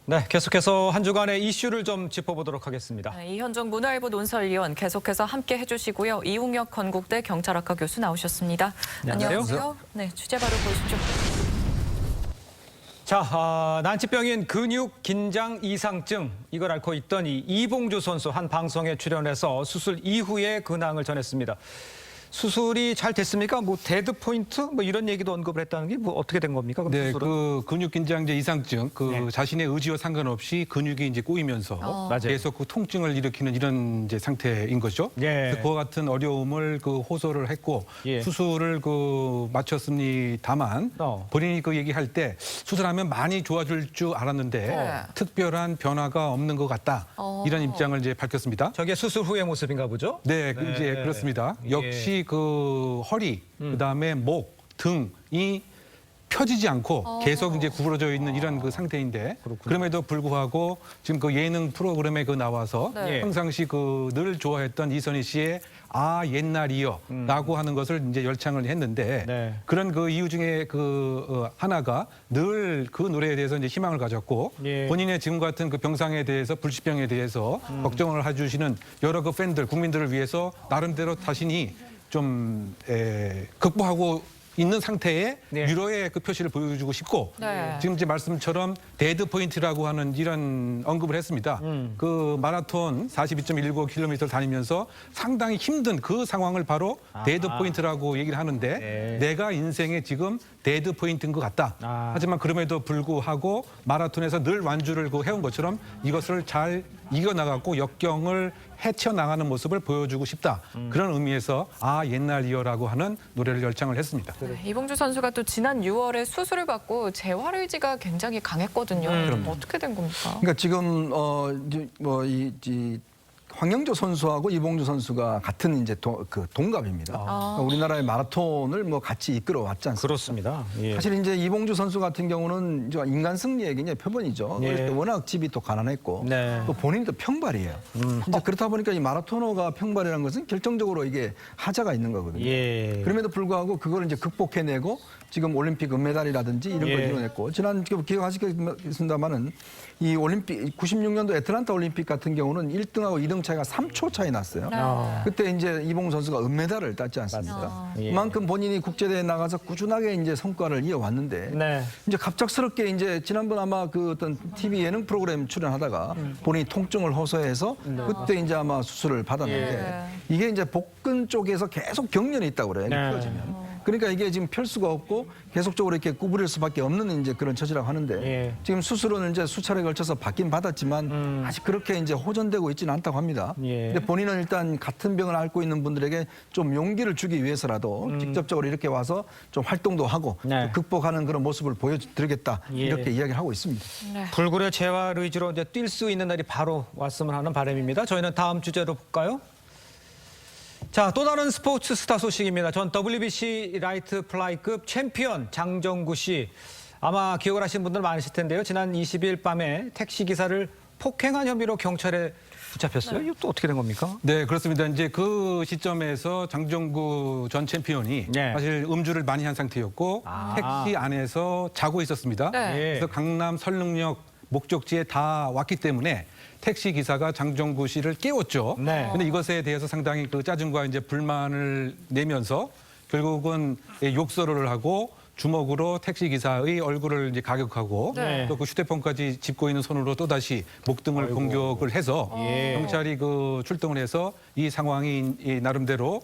네, 계속해서 한 주간의 이슈를 좀 짚어보도록 하겠습니다. 네, 이현정 문화일보 논설위원 계속해서 함께 해주시고요. 이웅혁 건국대 경찰학과 교수 나오셨습니다. 네, 안녕하세요. 네, 주제 바로 보시죠. 자, 난치병인 근육 긴장 이상증 이걸 앓고 있던 이봉주 선수 한 방송에 출연해서 수술 이후의 근황을 전했습니다. 수술이 잘 됐습니까? 뭐 데드 포인트 뭐 이런 얘기도 언급을 했다는 게 뭐 어떻게 된 겁니까? 네, 수술은? 그 근육 긴장제 이상증, 네. 자신의 의지와 상관없이 근육이 이제 꼬이면서 맞아요. 계속 그 통증을 일으키는 이런 이제 상태인 거죠. 예. 그래서 그와 같은 어려움을 호소를 했고 예. 수술을 마쳤습니다만 본인이 그 얘기할 때 수술하면 많이 좋아질 줄 알았는데 네. 특별한 변화가 없는 것 같다 이런 입장을 이제 밝혔습니다. 저게 수술 후의 모습인가 보죠? 네, 이제 그렇습니다. 예. 역시 그 허리, 그다음에 목, 등이 펴지지 않고 계속 이제 구부러져 있는 이런 그 상태인데 그럼에도 불구하고 지금 그 예능 프로그램에 나와서 네. 평상시 늘 좋아했던 이선희 씨의 아 옛날이요라고 하는 것을 이제 열창을 했는데 네. 그런 그 이유 중에 하나가 늘 그 노래에 대해서 이제 희망을 가졌고 예. 본인의 지금 같은 그 병상에 대해서 불치병에 대해서 걱정을 해주시는 여러 그 팬들 국민들을 위해서 나름대로 자신이 좀 극복하고 있는 상태에 네. 위로의 그 표시를 보여주고 싶고 네. 지금 이제 말씀처럼 데드 포인트라고 하는 이런 언급을 했습니다. 그 마라톤 42.195km를 다니면서 상당히 힘든 그 상황을 바로 데드 포인트라고 얘기를 하는데 네. 내가 인생에 지금 데드 포인트인 것 같다. 하지만 그럼에도 불구하고 마라톤에서 늘 완주를 해온 것처럼 이것을 잘 이겨나가고 역경을 헤쳐나가는 모습을 보여주고 싶다. 그런 의미에서 아 옛날이요라고 하는 노래를 열창을 했습니다. 네, 이봉주 선수가 또 지난 6월에 수술을 받고 재활 의지가 굉장히 강했거든요. 어떻게 된 겁니까? 그러니까 지금 황영조 선수하고 이봉주 선수가 같은 이제 동갑입니다. 그러니까 우리나라의 마라톤을 같이 이끌어 왔지 않습니까? 그렇습니다. 예. 사실 이제 이봉주 선수 같은 경우는 이제 인간 승리의 굉장히 표본이죠. 예. 어릴 때 워낙 집이 또 가난했고 네. 또 본인도 평발이에요. 이제 그렇다 보니까 이 마라토너가 평발이라는 것은 결정적으로 이게 하자가 있는 거거든요. 예. 그럼에도 불구하고 그걸 이제 극복해내고 지금 올림픽 은메달이라든지 이런 걸 예. 이뤄냈고 지난 기억하시겠습니다만은 이 올림픽 96년도 애틀란타 올림픽 같은 경우는 1등하고 2등 차이가 3초 차이 났어요. 그때 이제 이봉주 선수가 은메달을 땄지 않습니까? 예. 그만큼 본인이 국제대회에 나가서 꾸준하게 이제 성과를 이어왔는데 네. 이제 갑작스럽게 이제 지난번 아마 그 어떤 TV 예능 프로그램 출연하다가 본인이 통증을 호소해서 그때 이제 아마 수술을 받았는데 이게 이제 복근 쪽에서 계속 경련이 있다고 그래요. 네. 펴지면. 그러니까 이게 지금 펼 수가 없고 계속적으로 이렇게 구부릴 수밖에 없는 이제 그런 처지라고 하는데 예. 지금 수술은 이제 수차례 걸쳐서 받긴 받았지만 아직 그렇게 이제 호전되고 있지는 않다고 합니다. 예. 근데 본인은 일단 같은 병을 앓고 있는 분들에게 좀 용기를 주기 위해서라도 직접적으로 이렇게 와서 좀 활동도 하고 네. 또 극복하는 그런 모습을 보여드리겠다 예. 이렇게 이야기를 하고 있습니다. 네. 불굴의 재활 의지로 이제 뛸 수 있는 날이 바로 왔으면 하는 바람입니다. 저희는 다음 주제로 볼까요? 자, 또 다른 스포츠 스타 소식입니다. 전 WBC 라이트 플라이급 챔피언 장정구 씨. 아마 기억을 하시는 분들 많으실 텐데요. 지난 20일 밤에 택시 기사를 폭행한 혐의로 경찰에 붙잡혔어요. 이거 또 어떻게 된 겁니까? 네, 그렇습니다. 이제 그 시점에서 장정구 전 챔피언이 네. 사실 음주를 많이 한 상태였고 택시 안에서 자고 있었습니다. 네. 그래서 강남 설릉역 목적지에 다 왔기 때문에 택시 기사가 장정구 씨를 깨웠죠. 네. 근데 이것에 대해서 상당히 그 짜증과 이제 불만을 내면서 결국은 욕설을 하고 주먹으로 택시 기사의 얼굴을 이제 가격하고 네. 또 그 휴대폰까지 짚고 있는 손으로 또 다시 목등을 공격을 해서 예. 경찰이 출동을 해서 이 상황이 나름대로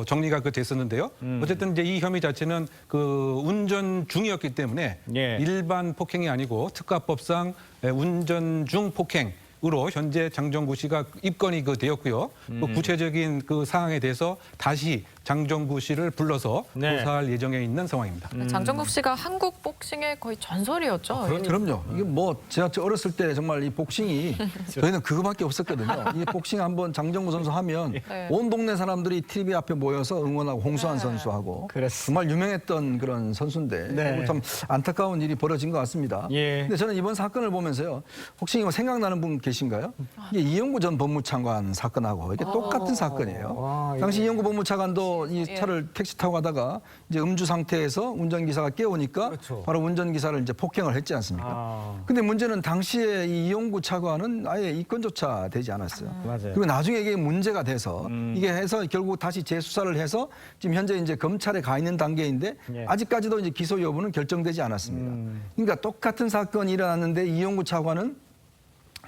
정리가 됐었는데요. 어쨌든 이제 이 혐의 자체는 운전 중이었기 때문에 예. 일반 폭행이 아니고 특가법상 운전 중 폭행. 으로 현재 장정구 씨가 입건이 되었고요. 또 구체적인 그 사항에 대해서 다시 장정구 씨를 불러서 네. 조사할 예정에 있는 상황입니다. 장정국 씨가 한국 복싱의 거의 전설이었죠. 그럼요. 이게 제가 어렸을 때 정말 이 복싱이 저희는 그거밖에 없었거든요. 이 복싱 한번 장정구 선수 하면 네. 온 동네 사람들이 TV 앞에 모여서 응원하고 홍수환 선수하고 그랬어. 정말 유명했던 그런 선수인데 네. 참 안타까운 일이 벌어진 것 같습니다. 예. 근데 저는 이번 사건을 보면서요. 혹시 생각나는 분 계신가요? 이게 이영구 전 법무차관 사건하고 이게 똑같은 사건이에요. 와, 당시 이영구 법무차관도 뭐 이 차를 택시 타고 가다가 이제 음주 상태에서 운전기사가 깨우니까 그렇죠. 바로 운전기사를 이제 폭행을 했지 않습니까? 근데 문제는 당시에 이 이용구 차관은 아예 입건조차 되지 않았어요. 맞아요. 그리고 나중에 이게 문제가 돼서 이게 해서 결국 다시 재수사를 해서 지금 현재 이제 검찰에 가 있는 단계인데 예. 아직까지도 이제 기소 여부는 결정되지 않았습니다. 그러니까 똑같은 사건이 일어났는데 이용구 차관은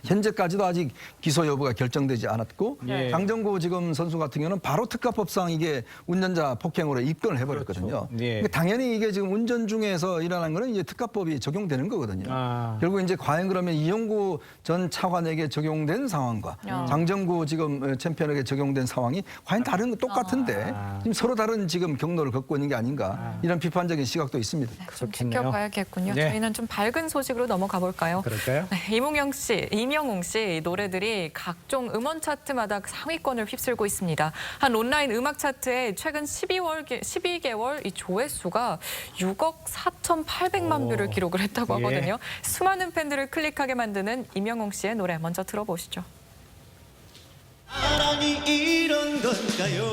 현재까지도 아직 기소 여부가 결정되지 않았고 예. 장정구 지금 선수 같은 경우는 바로 특가법상 이게 운전자 폭행으로 입건을 해버렸거든요. 그렇죠. 예. 그러니까 당연히 이게 지금 운전 중에서 일어난 거는 이제 특가법이 적용되는 거거든요. 결국 이제 과연 그러면 이용구 전 차관에게 적용된 상황과 장정구 지금 챔피언에게 적용된 상황이 과연 다른 거 똑같은데 지금 서로 다른 지금 경로를 걷고 있는 게 아닌가 이런 비판적인 시각도 있습니다. 좀 그렇겠네요. 지켜봐야겠군요. 네. 저희는 좀 밝은 소식으로 넘어가 볼까요? 그럴까요? 네, 임영웅 씨 노래들이 각종 음원 차트마다 상위권을 휩쓸고 있습니다. 한 온라인 음악 차트에 최근 12개월 이 조회수가 6억 4,800만 뷰를 기록을 했다고 예. 하거든요. 수많은 팬들을 클릭하게 만드는 임영웅 씨의 노래 먼저 들어보시죠. 사랑이 이런 건가요?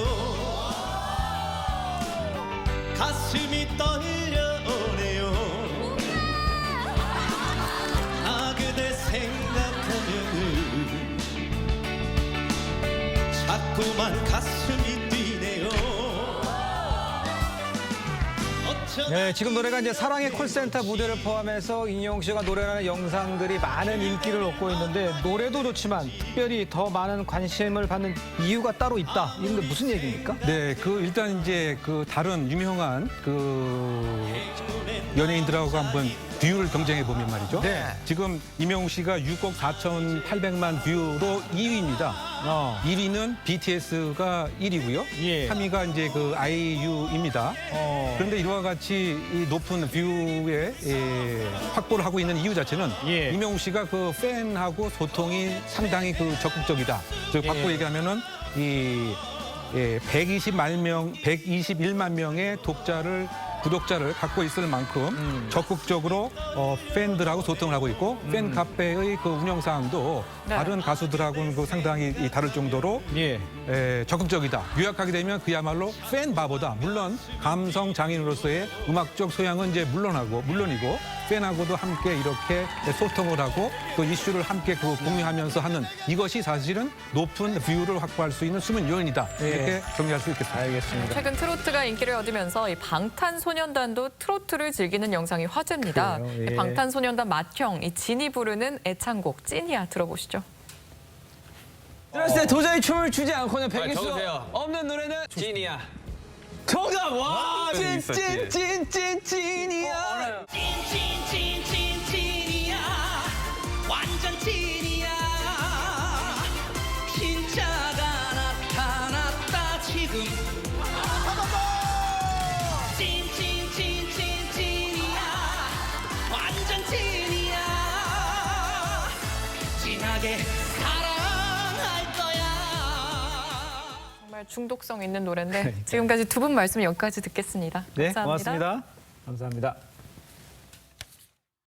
가슴이 떨려오네요. 나 그대 생각하면은 자꾸만 가슴이 뛰네요. 네, 지금 노래가 이제 사랑의 콜센터 무대를 포함해서 임영웅 씨가 노래하는 영상들이 많은 인기를 얻고 있는데 노래도 좋지만 특별히 더 많은 관심을 받는 이유가 따로 있다. 이런 게 무슨 얘기입니까? 네, 일단 이제 다른 유명한 연예인들하고 한번 뷰를 경쟁해 보면 말이죠. 네. 지금 임영웅 씨가 6억 4,800만 뷰로 2위입니다. 1위는 BTS가 1위고요. 예. 3위가 이제 IU입니다. 그런데 이와 같이 이 높은 뷰의 확보를 하고 있는 이유 자체는 예. 임영웅 씨가 팬하고 소통이 상당히 적극적이다. 즉 바꿔 얘기하면은 121만 명의 구독자를 갖고 있을 만큼 적극적으로 팬들하고 소통을 하고 있고 팬 카페의 운영 사항도 네. 다른 가수들하고는 상당히 다를 정도로 예. 적극적이다. 요약하게 되면 그야말로 팬 바보다. 물론 감성 장인으로서의 음악적 소양은 이제 물론이고 팬하고도 함께 이렇게 소통을 하고 또 이슈를 함께 공유하면서 하는 이것이 사실은 높은 뷰를 확보할 수 있는 숨은 요인이다. 이렇게 정리할 수 있겠습니다. 알겠습니다. 최근 트로트가 인기를 얻으면서 이 방탄소년단도 트로트를 즐기는 영상이 화제입니다. 그래요? 예. 이 방탄소년단 맏형 이 진이 부르는 애창곡 찐이야 들어보시죠. 들었을 때 도저히 춤을 추지 않고는 배길 수 없는 노래는 찐이야. 정답! 와! 찐찐찐찐찐이야! 찐이야. 완전 찐이야. 진짜가 나타났다 지금. 찐이야. 완전 찐이야. 진하게 사랑할 거야. 정말 중독성 있는 노래인데 지금까지 두 분 말씀 여기까지 듣겠습니다. 네, 감사합니다. 고맙습니다. 감사합니다.